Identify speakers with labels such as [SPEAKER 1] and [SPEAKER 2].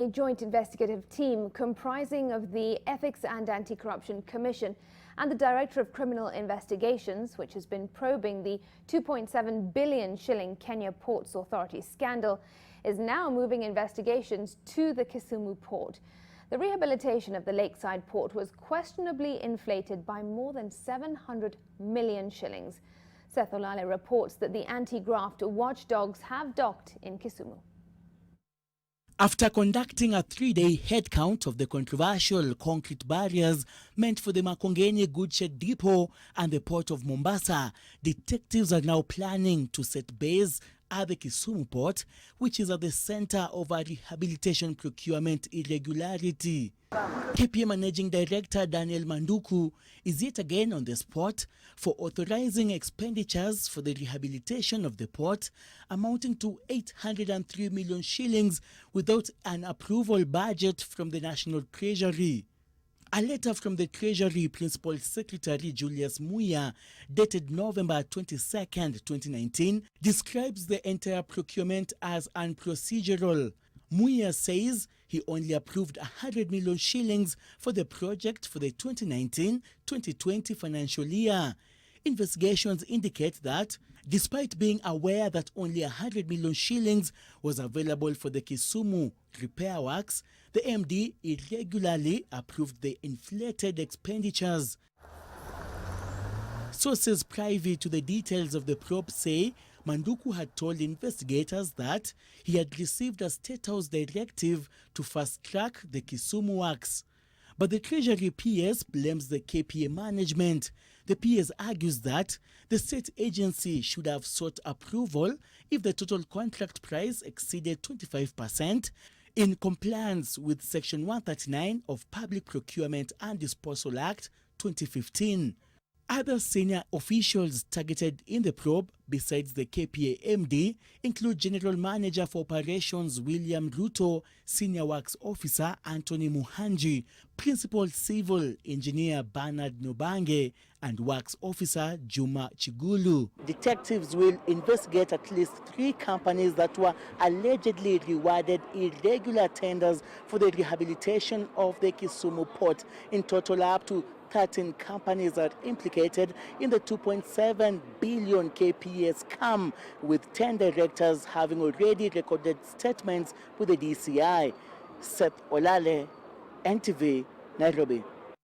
[SPEAKER 1] A joint investigative team comprising of the Ethics and Anti-Corruption Commission and the Directorate of Criminal Investigations, which has been probing the 2.7 billion shilling Kenya Ports Authority scandal, is now moving investigations to the Kisumu Port. The rehabilitation of the lakeside port was questionably inflated by more than 700 million shillings. Seth Olale reports that the anti-graft watchdogs have docked in Kisumu.
[SPEAKER 2] After conducting a 3-day head count of the controversial concrete barriers meant for the Makongeni Goodshed Depot and the Port of Mombasa, detectives are now planning to set base at the Kisumu Port, which is at the center of a rehabilitation procurement irregularity. KPA Managing Director Daniel Manduku is yet again on the spot for authorizing expenditures for the rehabilitation of the port amounting to 803 million shillings without an approval budget from the National Treasury. A letter from the Treasury Principal Secretary Julius Muya, dated November 22, 2019, describes the entire procurement as unprocedural. Muya says he only approved 100 million shillings for the project for the 2019-2020 financial year. Investigations indicate that, despite being aware that only 100 million shillings was available for the Kisumu repair works, the MD irregularly approved the inflated expenditures. Sources privy to the details of the probe say Manduku had told investigators that he had received a State House directive to fast-track the Kisumu works. But the Treasury PS blames the KPA management. The PS argues that the state agency should have sought approval if the total contract price exceeded 25%, in compliance with Section 139 of Public Procurement and Disposal Act 2015. Other senior officials targeted in the probe, besides the KPA MD, include General Manager for Operations William Ruto, Senior Works Officer Anthony Muhanji, Principal Civil Engineer Bernard Nobange, and Works Officer Juma Chigulu. Detectives will investigate at least 3 companies that were allegedly rewarded irregular tenders for the rehabilitation of the Kisumu Port. In total, up to 13 companies are implicated in the 2.7 billion KPA scam, with 10 directors having already recorded statements with the DCI. Seth Olale, NTV, Nairobi.